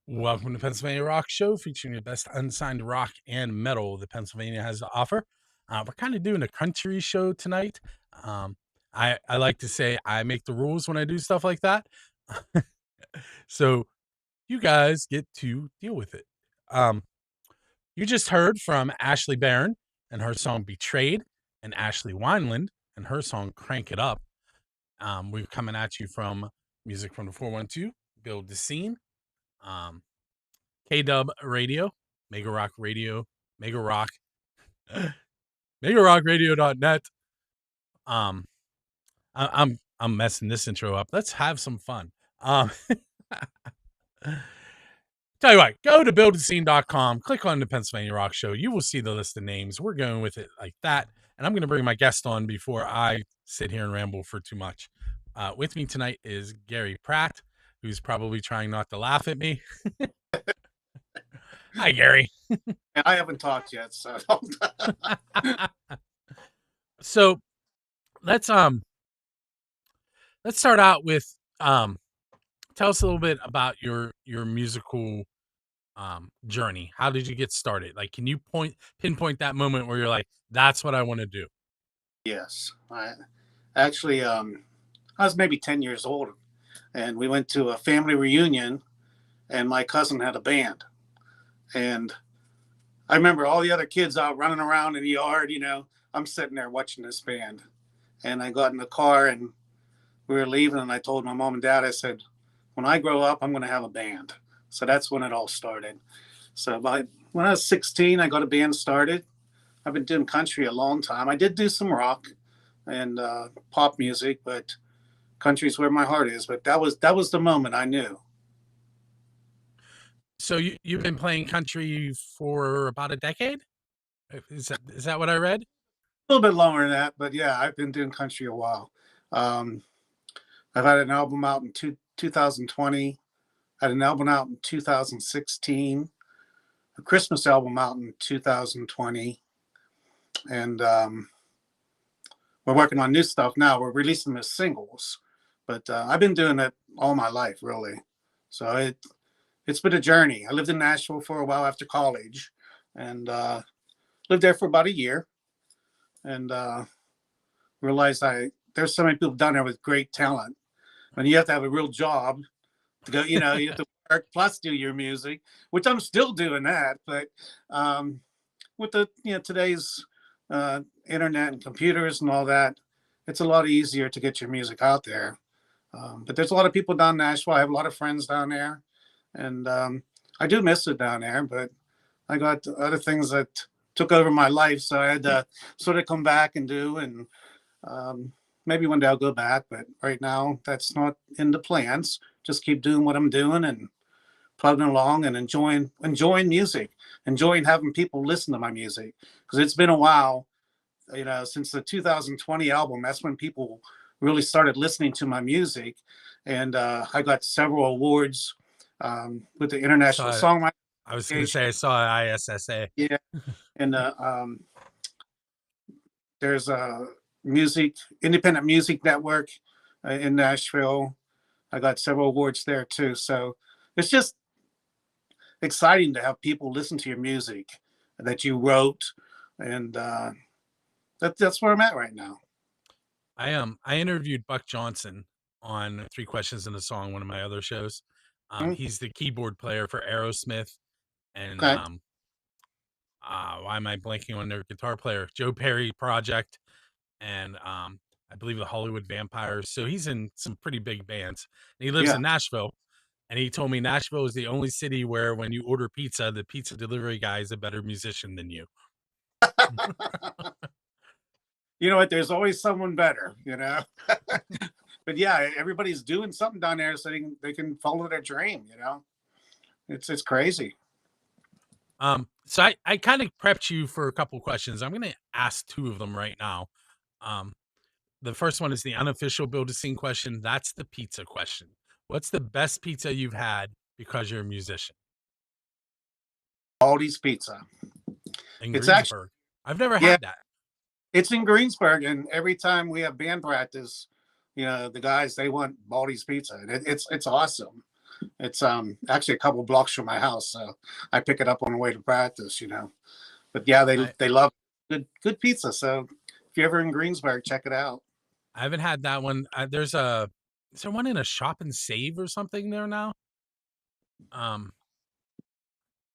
Welcome to Pennsylvania Rock Show, featuring the best unsigned rock and metal that Pennsylvania has to offer. We're kind of doing a country show tonight. Um, I like to say I make the rules when I do stuff like that, so you guys get to deal with it. Um, you just heard from Ashley Barron and her song "Betrayed," and Ashley Wineland and her song "Crank It Up." We're coming at you from music from the 412, Build the Scene. Um, K-Dub Radio, Mega Rock Radio, Mega Rock, MegaRockRadio.net. Um, I'm messing this intro up. Let's have some fun. Tell you what, go to buildascene.com, click on the Pennsylvania Rock Show. You will see the list of names. We're going with it like that. And I'm going to bring my guest on before I sit here and ramble for too much. With me tonight is Gary Pratt, who's probably trying not to laugh at me. Hi, Gary. I haven't talked yet, so So let's start out with tell us a little bit about your musical journey. How did you get started? Like, can you pinpoint that moment where you're like, that's what I want to do? yes. I actually I was maybe 10 years old, and we went to a family reunion, and my cousin had a band, and I remember all the other kids out running around in the yard. I'm sitting there watching this band, and I got in the car and we were leaving, and I told my mom and dad, I said, when I grow up, I'm going to have a band. So that's when it all started. So when I was 16, I got a band started. I've been doing country a long time. I did do some rock and pop music, but country's where my heart is. But that was the moment I knew. So you've been playing country for about a decade? Is that what I read? A little bit longer than that, but yeah, I've been doing country a while. Um, I've had an album out in 2020, had an album out in 2016, a Christmas album out in 2020, and we're working on new stuff now. We're releasing the singles, but I've been doing it all my life, really. So it's been a journey. I lived in Nashville for a while after college, and lived there for about a year, and realized there's so many people down there with great talent, and you have to have a real job to go. You have to work plus do your music, which I'm still doing that. But with the today's internet and computers and all that, it's a lot easier to get your music out there. But there's a lot of people down in Nashville. I have a lot of friends down there, and I do miss it down there. But I got other things that took over my life, so I had to sort of come back and do. And maybe one day I'll go back, but right now that's not in the plans. Just keep doing what I'm doing and plugging along and enjoying music, enjoying having people listen to my music, because it's been a while, since the 2020 album. That's when people really started listening to my music, and I got several awards with the International Songwriting. I was going to say I saw ISSA. Yeah, and there's a independent music network in Nashville. I got several awards there too. So it's just exciting to have people listen to your music that you wrote, and that's where I'm at right now. I interviewed Buck Johnson on 3 Questions in a Song, one of my other shows. He's the keyboard player for Aerosmith, and Okay. why am I blanking on their guitar player? Joe Perry Project, and I believe the Hollywood Vampires. So he's in some pretty big bands. And he lives in Nashville, and he told me Nashville is the only city where when you order pizza, the pizza delivery guy is a better musician than you. You know what? There's always someone better, But yeah, everybody's doing something down there so they can follow their dream, It's crazy. So I kind of prepped you for a couple questions. I'm going to ask 2 of them right now. The first one is the unofficial Build a Scene question. That's the pizza question. What's the best pizza you've had because you're a musician? Aldi's Pizza. In Greensburg. I've never had that. It's in Greensburg, and every time we have band practice, the guys, they want Baldy's Pizza. And it's awesome. It's actually a couple blocks from my house, so I pick it up on the way to practice. But yeah, I they love good pizza. So if you're ever in Greensburg, check it out. I haven't had that one. Is there one in a Shop and Save or something there now? Um,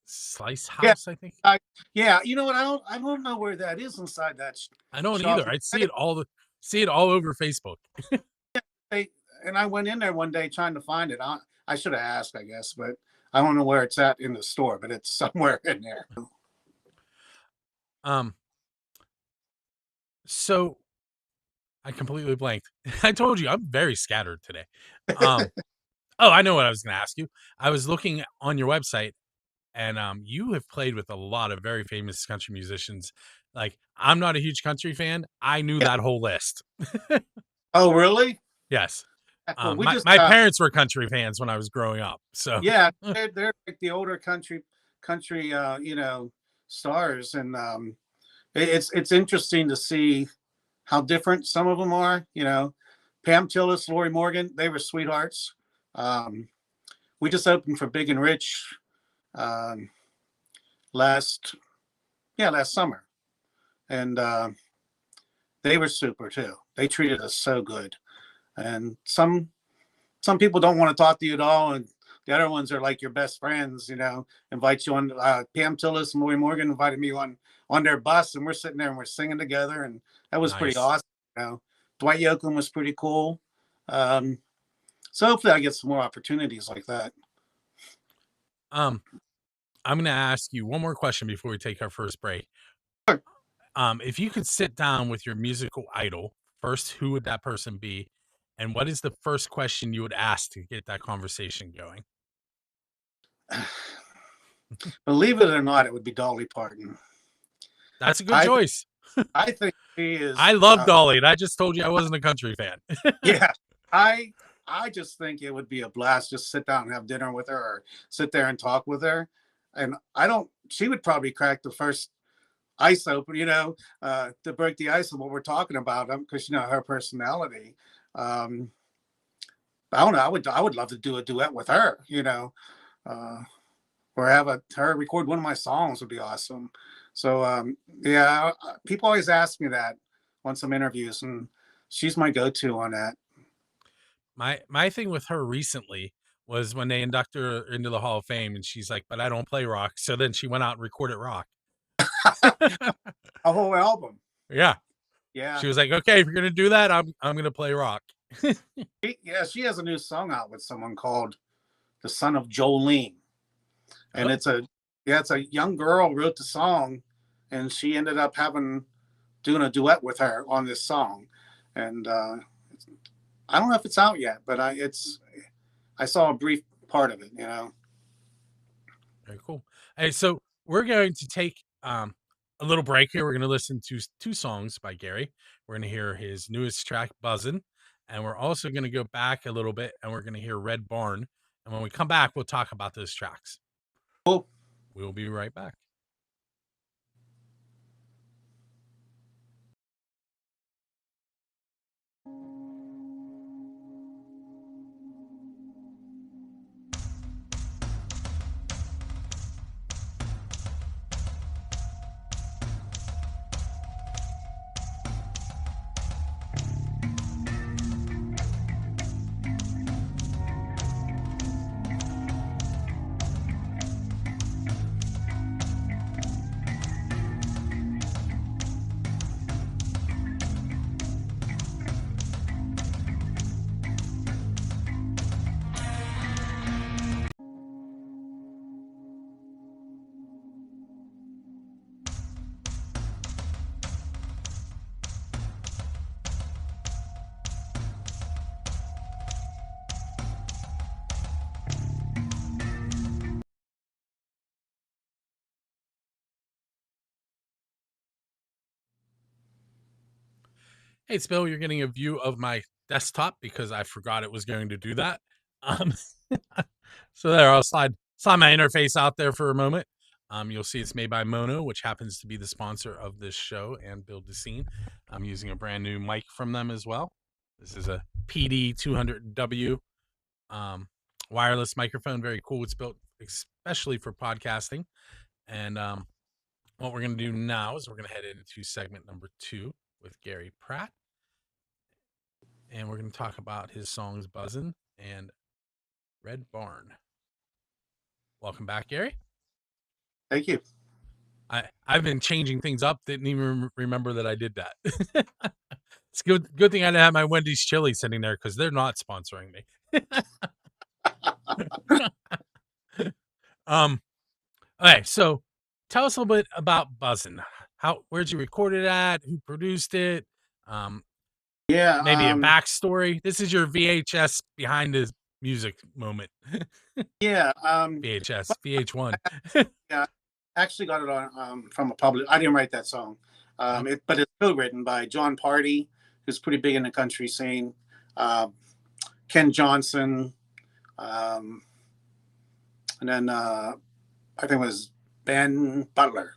Slice Yeah, House, I think. I, yeah. You know what? I don't know where that is inside that I don't shop. either. I see it all over Facebook. They, and I went in there one day trying to find it. I should have asked, I guess, but I don't know where it's at in the store, but it's somewhere in there. Um, so I completely blanked. I told you I'm very scattered today. Um, oh, I know what I was going to ask you. I was looking on your website, and you have played with a lot of very famous country musicians. Like, I'm not a huge country fan. I knew Yeah. that whole list. Oh, really? Yes. Well, we just My parents were country fans when I was growing up. So yeah, they're like the older country stars, and it's interesting to see how different some of them are. Pam Tillis, Lori Morgan, they were sweethearts. Um, we just opened for Big and Rich um, last last summer, and they were super too. They treated us so good, and some people don't want to talk to you at all, and the other ones are like your best friends. Invite you on. Pam Tillis and Lori Morgan invited me on their bus, and we're sitting there and we're singing together, and that was pretty nice. awesome. Dwight Yoakam was pretty cool. Um, so hopefully I get some more opportunities like that. Um, I'm going to ask you one more question before we take our first break. Sure. If you could sit down with your musical idol, first, who would that person be? And what is the first question you would ask to get that conversation going? Believe it or not, it would be Dolly Parton. That's a good I choice. I think she is. I love Dolly, and I just told you I wasn't a country fan. Yeah, I I just think it would be a blast just sit down and have dinner with her or sit there and talk with her. And I don't. She would probably crack the first ice open, to break the ice of what we're talking about, because her personality. Um, I don't know. I would love to do a duet with her, uh, or have her record one of my songs would be awesome. So yeah, people always ask me that on some interviews, and she's my go-to on that. My thing with her recently was when they induct her into the Hall of Fame, and she's like, "But I don't play rock." So then she went out and recorded rock. A whole album. Yeah. Yeah. She was like, "Okay, if you're gonna do that, I'm gonna play rock." Yeah, she has a new song out with someone called "The Son of Jolene," and Oh, it's a young girl wrote the song, and she ended up having doing a duet with her on this song, and I don't know if it's out yet, but I saw a brief part of it. very cool. Hey, so we're going to take a little break here. We're gonna listen to two songs by Gary. We're gonna hear his newest track, "Buzzin'," and we're also gonna go back a little bit and we're gonna hear "Red Barn." And when we come back, we'll talk about those tracks. Cool. We'll be right back. Hey, it's Bill. You're getting a view of my desktop because I forgot it was going to do that. Um, so there, I'll slide my interface out there for a moment. You'll see it's made by Mono, which happens to be the sponsor of this show and Build the Scene. I'm using a brand new mic from them as well. This is a PD 200W um, wireless microphone, very cool. It's built especially for podcasting. And what we're going to do now is we're going to head into segment number 2 with Gary Pratt. And we're going to talk about his songs Buzzin' and Red Barn. Welcome back, Gary. Thank you. I've been changing things up. Didn't even remember that I did that. It's good thing I didn't have my Wendy's chili sitting there because they're not sponsoring me. Okay, so tell us a little bit about Buzzin'. Where'd you record it at? Who produced it? Yeah. Maybe a backstory. This is your VHS behind the music moment. Yeah. VHS, VH1. Yeah. Actually got it on from a public. I didn't write that song. But it's co-written by John Party, who's pretty big in the country scene. Ken Johnson, and then I think it was Ben Butler.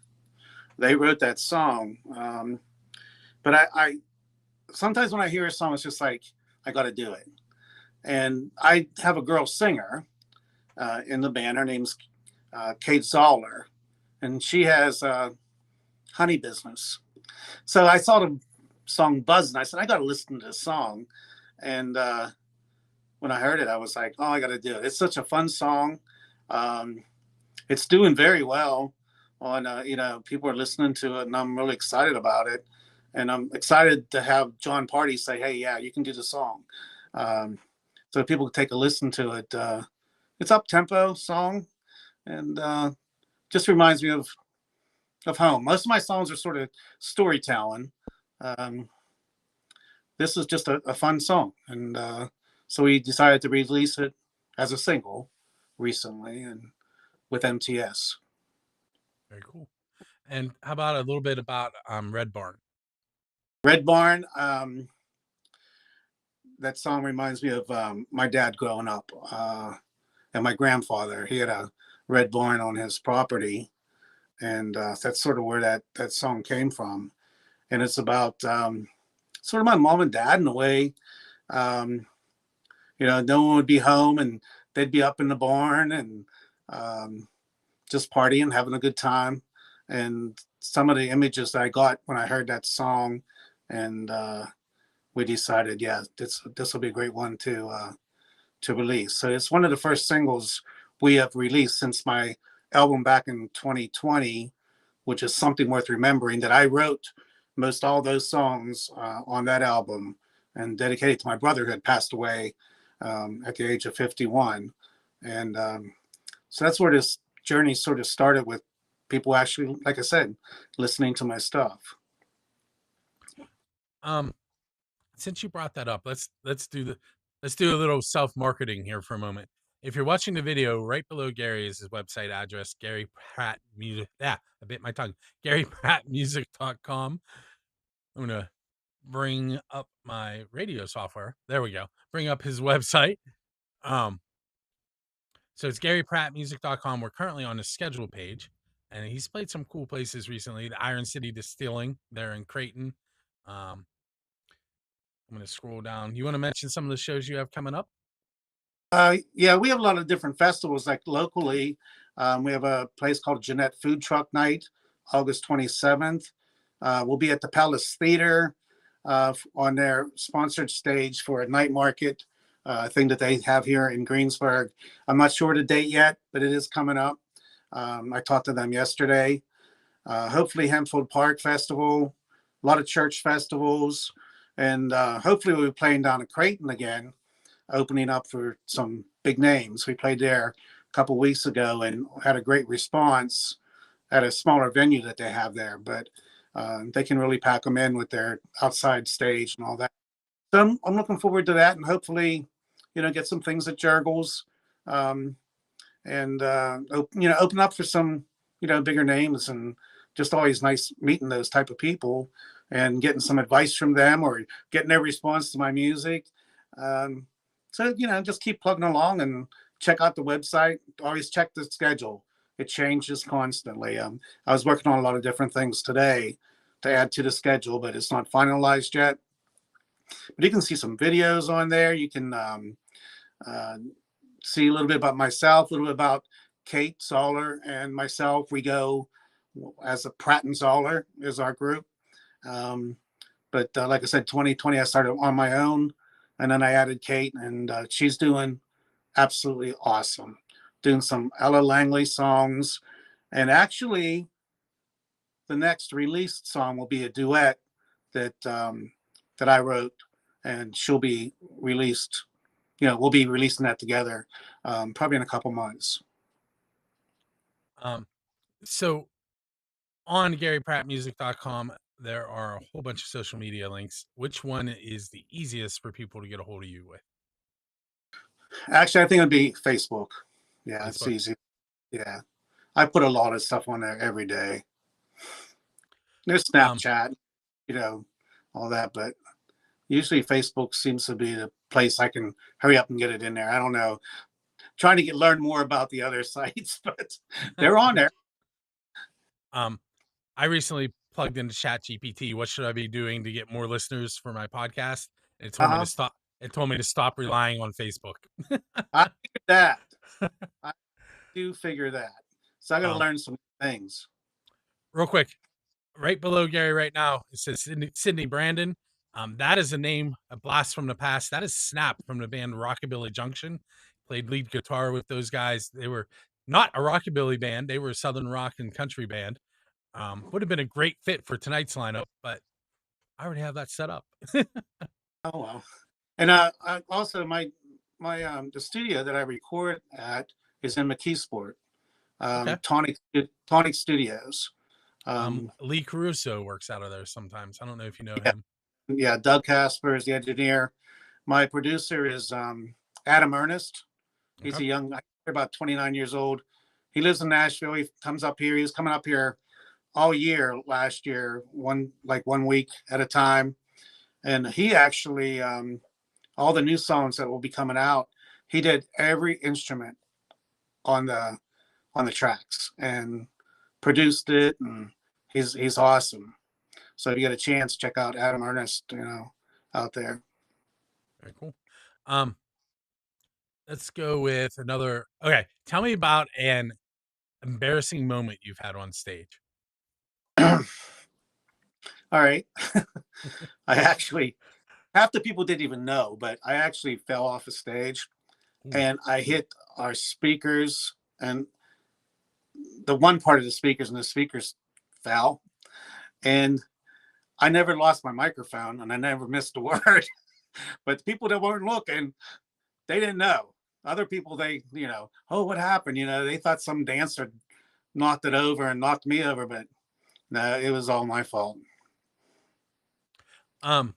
They wrote that song. But I sometimes when I hear a song, it's just like I got to do it. And I have a girl singer in the band. Her name's Kate Zoller, and she has a honey business. So I saw the song Buzz, and I said, I got to listen to this song. And when I heard it, I was like, oh, I got to do it. It's such a fun song. It's doing very well on, people are listening to it, and I'm really excited about it. And I'm excited to have John Party say, hey, yeah, you can do the song. So people can take a listen to it. It's up-tempo song, and just reminds me of home. Most of my songs are sort of storytelling. This is just a fun song, and so we decided to release it as a single recently, and with MTS. Very cool. And how about a little bit about Red Barn? Red Barn. That song reminds me of my dad growing up, and my grandfather. He had a red barn on his property, and that's sort of where that song came from. And it's about sort of my mom and dad in a way. No one would be home, and they'd be up in the barn and just partying, having a good time. And some of the images that I got when I heard that song, and we decided, yeah, this will be a great one to release. So it's one of the first singles we have released since my album back in 2020, which is Something Worth Remembering, that I wrote most all those songs on that album and dedicated to my brother who had passed away at the age of 51. And so that's where this journey sort of started, with people actually, like I said, listening to my stuff. Since you brought that up, let's do a little self-marketing here for a moment. If you're watching the video, right below Gary is his website address, Gary Pratt Music. Yeah, I bit my tongue. GaryPrattMusic.com. I'm gonna bring up my radio software. There we go. Bring up his website. So it's GaryPrattMusic.com. We're currently on the schedule page, and he's played some cool places recently. The Iron City Distilling there in Creighton. I'm going to scroll down. You want to mention some of the shows you have coming up? Yeah, we have a lot of different festivals. Like locally, we have a place called Jeanette Food Truck Night, August 27th. We'll be at the Palace Theater on their sponsored stage for a night market thing that they have here in Greensburg. I'm not sure the date yet, but it is coming up. I talked to them yesterday. Hopefully Hempfield Park Festival, a lot of church festivals, and hopefully we'll be playing down at Creighton again, opening up for some big names. We played there a couple weeks ago and had a great response at a smaller venue that they have there, but they can really pack them in with their outside stage and all that. So I'm looking forward to that, and hopefully, get some things at Jurgles, and open up for some, bigger names. And just always nice meeting those type of people and getting some advice from them or getting their response to my music. So, just keep plugging along and check out the website. Always check the schedule. It changes constantly. I was working on a lot of different things today to add to the schedule, but it's not finalized yet. But you can see some videos on there. You can see a little bit about myself, a little bit about Kate Zoller and myself. We go as a Pratt and Zoller is our group. Um, but like I said, 2020, I started on my own, and then I added Kate, and she's doing absolutely awesome. Doing some Ella Langley songs, and actually, the next released song will be a duet that I wrote, and she'll be released. We'll be releasing that together, probably in a couple months. Um, so on GaryPrattMusic.com, there are a whole bunch of social media links. Which one is the easiest for people to get a hold of you with? Actually, I think it'd be Facebook. Yeah, it's Facebook. easy. Yeah, I put a lot of stuff on there every day. There's Um, Snapchat, you know, all that, but usually Facebook seems to be the place I can hurry up and get it in there. I don't know. Trying to learn more about the other sites, but they're on there. um, I recently plugged into ChatGPT. What should I be doing to get more listeners for my podcast? It told me to Uh-huh. stop. It told me to stop relying on Facebook. I figured that. I do figure that. So I got to um, learn some things. real quick, right below Gary right now, it says Sydney Brandon. That is a name, a blast from the past. That is Snap from the band Rockabilly Junction. Played lead guitar with those guys. They were not a rockabilly band. They were a southern rock and country band. Would have been a great fit for tonight's lineup, but I already have that set up. Oh well. And I also my the studio that I record at is in McKeesport, Okay. Tonic Studios. Lee Caruso works out of there sometimes. I don't know if you know Yeah, him. yeah. Doug Casper is the engineer. My producer is Adam Ernest. He's Okay. a young, about 29 years old. He lives in Nashville. He comes up here. He was coming up here all year last year, one week at a time. And he actually, all the new songs that will be coming out, he did every instrument on the tracks and produced it, and he's awesome. So if you get a chance, check out Adam Ernest, out there. Very cool. Um, let's go with another. Okay, tell me about an embarrassing moment you've had on stage. All right. I actually, half the people didn't even know, but I actually fell off a stage Ooh. and I hit our speakers, and the one part of the speakers, and the speakers fell. And I never lost my microphone and I never missed a word. But the people that weren't looking, they didn't know. Other people, oh, what happened? They thought some dancer knocked it over and knocked me over, but no, it was all my fault. Um,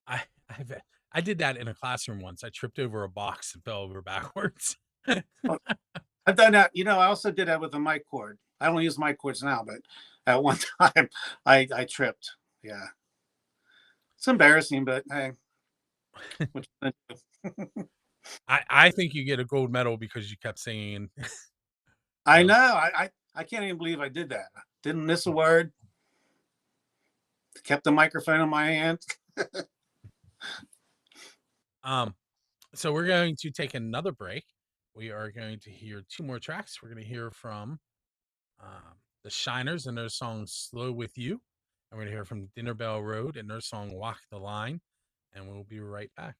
I I've I did that in a classroom once. I tripped over a box and fell over backwards. Well, I've done that. I also did that with a mic cord. I don't use mic cords now, but at one time I tripped. Yeah. It's embarrassing, but hey, what you gonna do? I think you get a gold medal because you kept singing. I know. Um, I can't even believe I did that. Didn't miss a word. Kept the microphone in my hand. um, so we're going to take another break. We are going to hear two more tracks. We're going to hear from the Shiners and their song "Slow with You," and we're going to hear from Dinner Bell Road and their song "Walk the Line," and we'll be right back.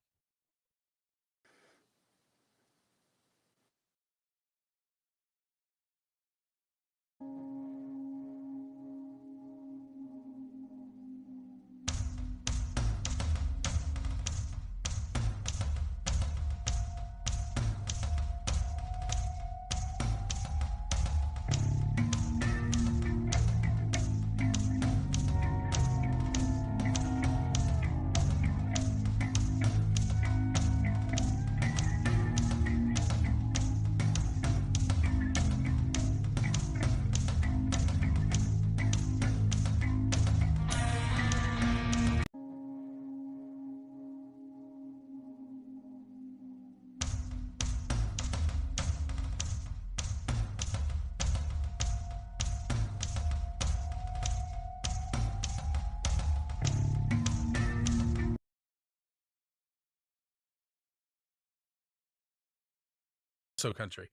so country.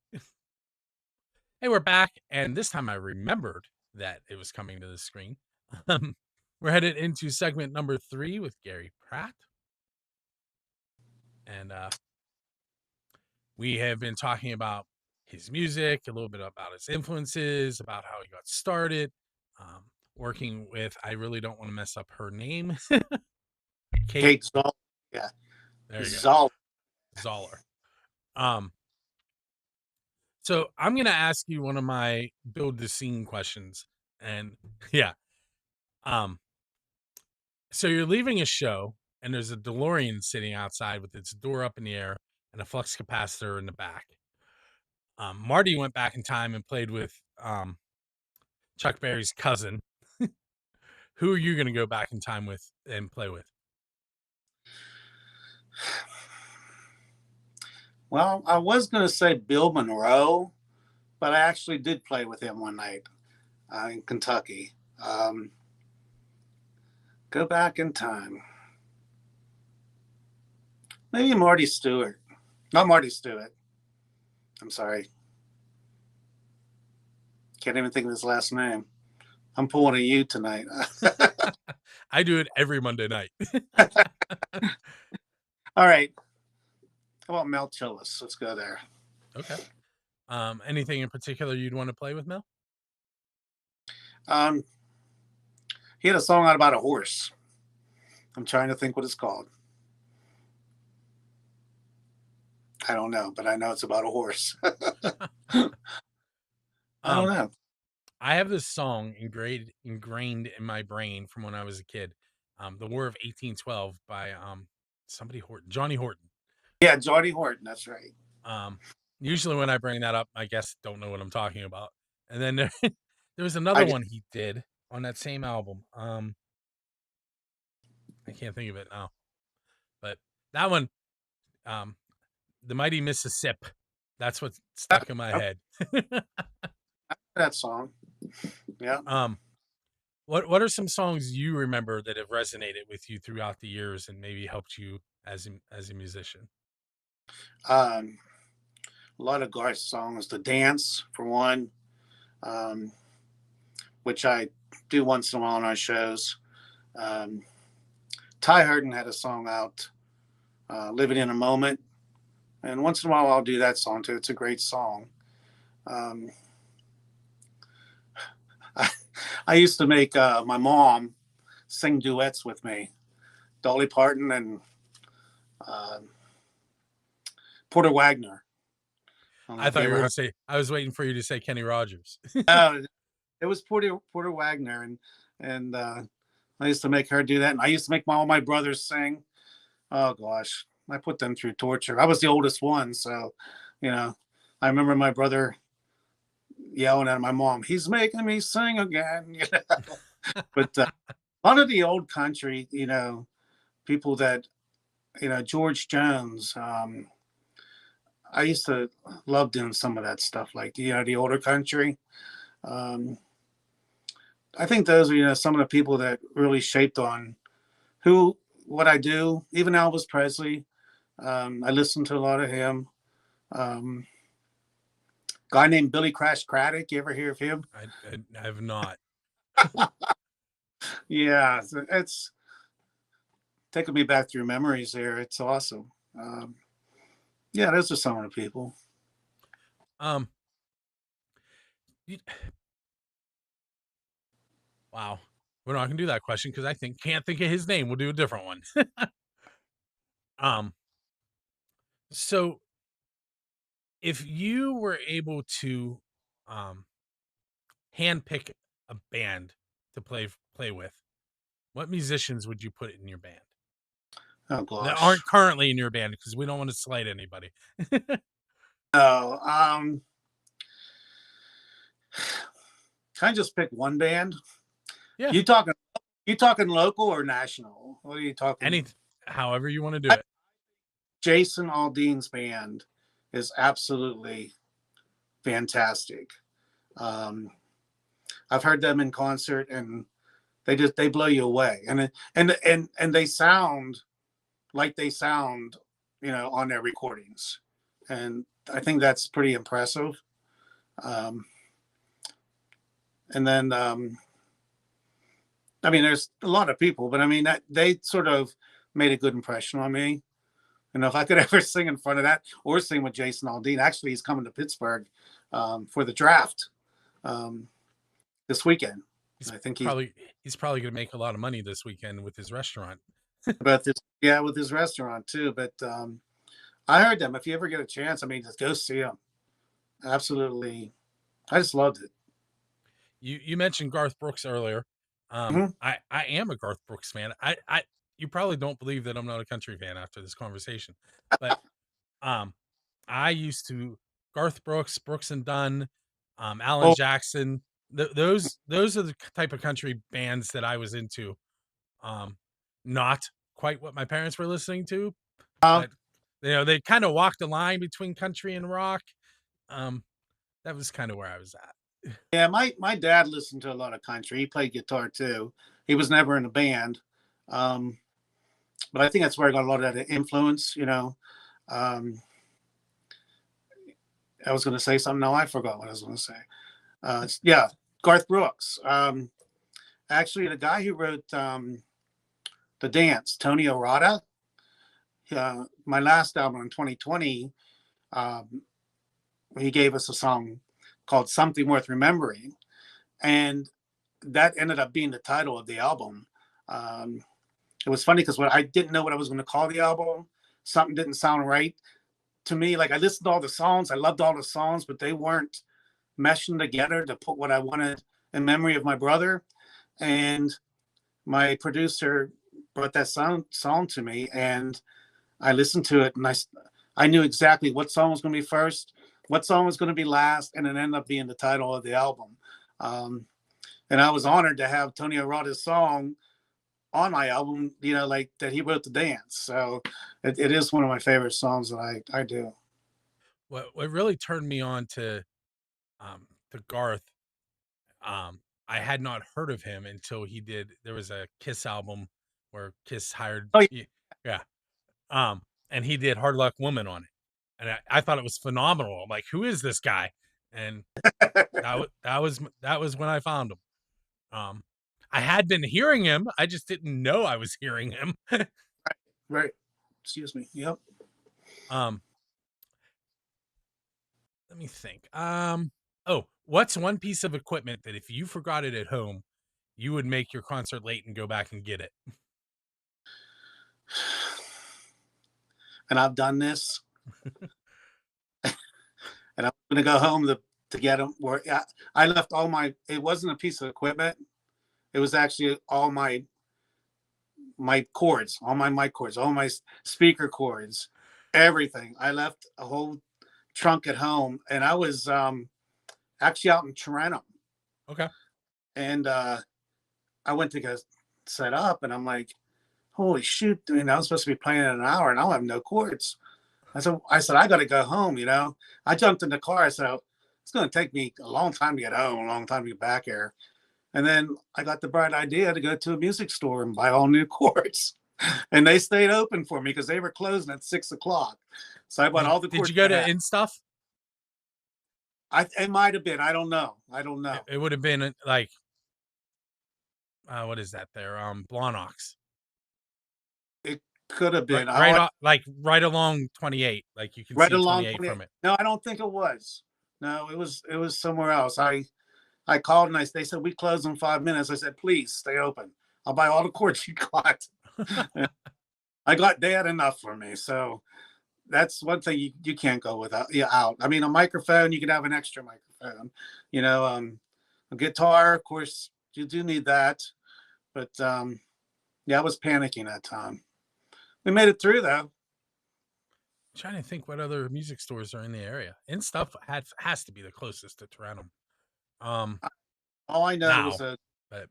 Hey, we're back, and this time I remembered that it was coming to the screen. Um, we're headed into segment number 3 with Gary Pratt, and we have been talking about his music, a little bit about his influences, about how he got started, um, working with, I really don't want to mess up her name, Kate. Kate Zoll. Yeah. There you go, Zoll. Zoller. Um, so I'm gonna ask you one of my build the scene questions, and yeah, um, so you're leaving a show, and there's a DeLorean sitting outside with its door up in the air and a flux capacitor in the back. Marty went back in time and played with Chuck Berry's cousin. Who are you going to go back in time with and play with? Well, I was going to say Bill Monroe, but I actually did play with him one night in Kentucky. Go back in time. Maybe Marty Stewart. Not Marty Stewart. I'm sorry. Can't even think of his last name. I'm pulling a you tonight. I do it every Monday night. All right. How about Mel Tillis? Let's go there. Okay. Anything in particular you'd want to play with, Mel? He had a song out about a horse. I'm trying to think what it's called. I don't know, but I know it's about a horse. I don't know. I have this song ingrained in my brain from when I was a kid. The War of 1812 by somebody Johnny Horton. Yeah, Johnny Horton. That's right. Usually when I bring that up, my guests don't know what I'm talking about. And then there was another one he did on that same album. I can't think of it now, but that one, the Mighty Mississippi. That's what's stuck in my head. That song. Yeah. What are some songs you remember that have resonated with you throughout the years and maybe helped you as a musician? A lot of Garth songs. The Dance, for one, which I do once in a while on our shows. Ty Hurden had a song out, Living in a Moment. And once in a while I'll do that song too. It's a great song. I used to make my mom sing duets with me. Dolly Parton and Porter Wagner. I thought you were going to say, I was waiting for you to say Kenny Rogers. It was Porter Wagner. And I used to make her do that. And I used to make all my brothers sing. Oh, gosh. I put them through torture. I was the oldest one. So, I remember my brother yelling at my mom, he's making me sing again. But a lot of the old country, people that, George Jones, I used to love doing some of that stuff, like, the older country. I think those are, some of the people that really shaped on what I do. Even Elvis Presley. I listened to a lot of him. Guy named Billy Crash Craddock. You ever hear of him? I have not. Yeah, it's taking me back through memories there. It's awesome. Yeah, those are some of the people. Wow. We're not gonna do that question because I can't think of his name. We'll do a different one. So if you were able to handpick a band to play with, what musicians would you put in your band? Oh gosh. That aren't currently in your band because we don't want to slight anybody. Oh, can I just pick one band? Yeah. You talking local or national? What are you talking? However you want to do it. Jason Aldean's band is absolutely fantastic. I've heard them in concert and they blow you away. And they sound like they sound, on their recordings. and I think that's pretty impressive. Um, and then, I mean, there's a lot of people, but I mean, that they sort of made a good impression on me. You know, if I could ever sing in front of that or sing with Jason Aldean, actually, he's coming to Pittsburgh for the draft um, this weekend. He's I think he's probably he's probably gonna make a lot of money this weekend with his restaurant. about this, yeah, with his restaurant too. But I heard them. If you ever get a chance, I mean, just go see them. Absolutely, I just loved it. You mentioned Garth Brooks earlier. Mhm. I am a Garth Brooks fan. I you probably don't believe that I'm not a country fan after this conversation, but um, I used to Garth Brooks, Brooks and Dunn, Alan Oh, Jackson. Those are the type of country bands that I was into. Um, not quite what my parents were listening to, uh, but they kind of walked the line between country and rock. Um, that was kind of where I was at. yeah, my dad listened to a lot of country. He played guitar too. He was never in a band, um, but I think that's where I got a lot of that influence. You know, um, I was going to say something. No, I forgot what I was going to say. Yeah, Garth Brooks. Actually, the guy who wrote the dance, Tony Arata. My last album in 2020, um, he gave us a song called "Something Worth Remembering," and that ended up being the title of the album. Um, it was funny because when I didn't know what I was going to call the album, something didn't sound right to me. Like I listened to all the songs, I loved all the songs, but they weren't meshing together to put what I wanted in memory of my brother. And my producer brought that song to me, and I listened to it, and I knew exactly what song was going to be first, what song was going to be last, and it ended up being the title of the album. Um, and I was honored to have Tony Arata's song on my album, you know, like that he wrote the dance. So it is one of my favorite songs that I do. What really turned me on to Garth, I had not heard of him until he did there was a Kiss album where Kiss hired Oh yeah, and he did Hard Luck Woman on it, and I thought it was phenomenal. I'm like, "Who is this guy?" And yeah, that was when I found him. Um, I had been hearing him, I just didn't know I was hearing him. right. Excuse me. Yep. Um, let me think. Oh, what's one piece of equipment that if you forgot it at home, you would make your concert late and go back and get it? And I've done this, and I'm going to go home to get them. Where I left all my. It wasn't a piece of equipment. It was actually all my cords, all my mic cords, all my speaker cords, everything. I left a whole trunk at home, and I was actually out in Toronto, Okay. and I went to go set up, and I'm like, "Holy shoot!" I mean, I was supposed to be playing in an hour, and I'll have no cords. I said, I got to go home. You know, I jumped in the car. I said, "Oh, it's going to take me a long time to get home, a long time to get back here." And then I got the bright idea to go to a music store and buy all new cords. And they stayed open for me because they were closing at 6 o'clock. So I bought all the Did cords you go I to had. In Stuff? It might have been. I don't know. I don't know. It would have been like what is that there? Blonox. It could have Right been. right off, like right along 28. Like you can Right see along 28 28. from it. No, I don't think it was. No, it was somewhere else. I called and they said we close in 5 minutes. I said, please stay open. I'll buy all the cords you got. They had enough for me. So that's one thing you can't go without. Yeah, out. I mean, a microphone, you can have an extra microphone. You know, a guitar, of course, you do need that. But yeah, I was panicking that time. We made it through though. Trying to think what other music stores are in the area. In Stuff has to be the closest to Toronto. Um All I know was now, a but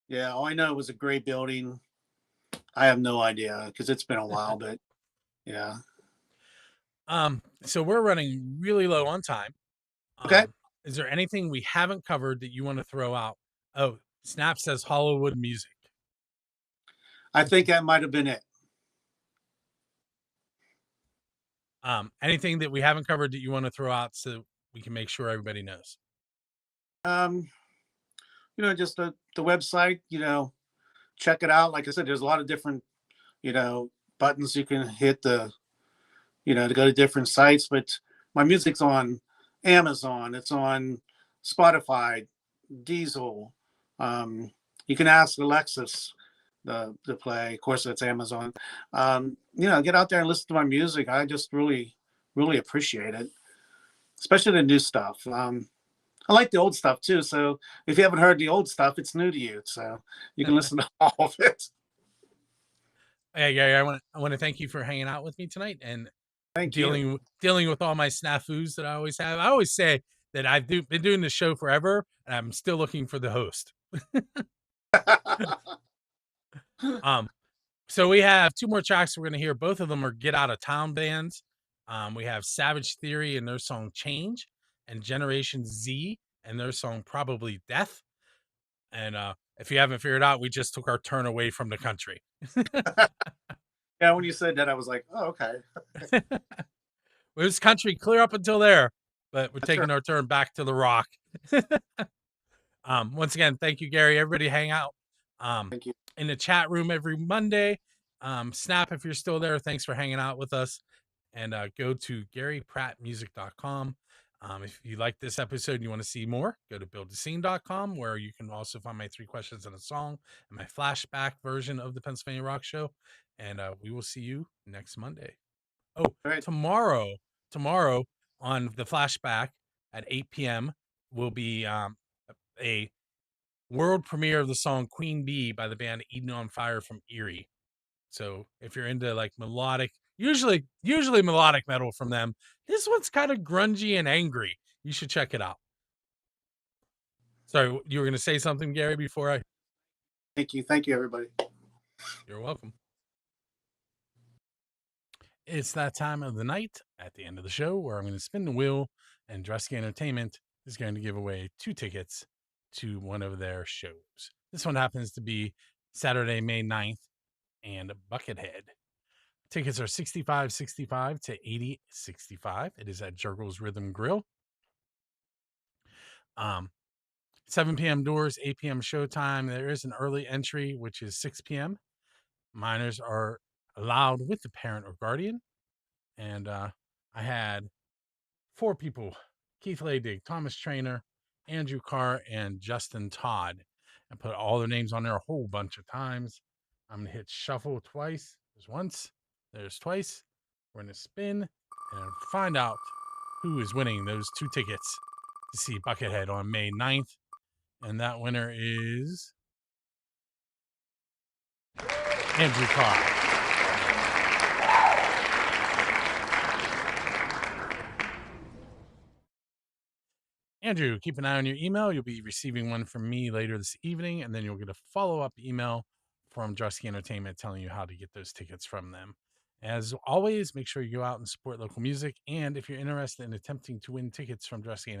Yeah, all I know was a gray building. I have no idea because it's been a while, but yeah. so we're running really low on time. Okay. Is there anything we haven't covered that you want to throw out? Oh, Snap says Hollywood music. I think that might have been it. Anything that we haven't covered that you want to throw out so we can make sure everybody knows? Um, just the website, check it out. Like I said, there's a lot of different, you know, buttons you can hit to go to different sites. But my music's on Amazon, it's on Spotify, Diesel. Um, you can ask Alexis the play. Of course, that's Amazon. Get out there and listen to my music. I just really, really appreciate it, especially the new stuff. I like the old stuff too. So if you haven't heard the old stuff, it's new to you. So you can listen to all of it. Hey, Gary, I want to thank you for hanging out with me tonight and Thank you. dealing with all my snafus that I always have. I always say that been doing the show forever, and I'm still looking for the host. Um, so we have two more tracks we're gonna hear. Both of them are Get Out of Town bands. We have Savage Theory and their song Change, and Generation Z and their song Probably Death. And if you haven't figured out, we just took our turn away from the country. Yeah, when you said that, I was like, oh, okay. It was country clear up until there, but we're That's right. taking our turn back to the rock. Once again, thank you, Gary. Everybody hang out Thank you. in the chat room every Monday. Snap, if you're still there, thanks for hanging out with us. And go to GaryPrattMusic.com. If you like this episode and you want to see more, go to buildascene.com, where you can also find my 3 questions and a song and my flashback version of the Pennsylvania Rock Show. And we will see you next Monday. Oh, All right. tomorrow on the flashback at 8 p.m. will be a world premiere of the song Queen Bee by the band Eden on Fire from Erie. So if you're into like melodic, usually melodic metal from them, this one's kind of grungy and angry. You should check it out. Sorry, you were going to say something, Gary, before I. Thank you. Thank you, everybody. You're welcome. It's that time of the night at the end of the show where I'm going to spin the wheel, and Dresky Entertainment is going to give away 2 tickets to one of their shows. This one happens to be Saturday, May 9th, and Buckethead. Tickets are $65.65 to $80.65. It is at Jurgles Rhythm Grill. 7 p.m. doors, 8 p.m. showtime. There is an early entry, which is 6 p.m. Minors are allowed with the parent or guardian. And I had 4 people: Keith Laydig, Thomas Trainer, Andrew Carr, and Justin Todd. I put all their names on there a whole bunch of times. I'm going to hit shuffle twice. There's once, there's twice. We're going to spin and find out who is winning those 2 tickets to see Buckethead on May 9th. And that winner is Andrew Carr. Andrew, keep an eye on your email. You'll be receiving one from me later this evening, and then you'll get a follow-up email from Dresky Entertainment telling you how to get those tickets from them. As always, make sure you go out and support local music. And if you're interested in attempting to win tickets from Dresky Entertainment,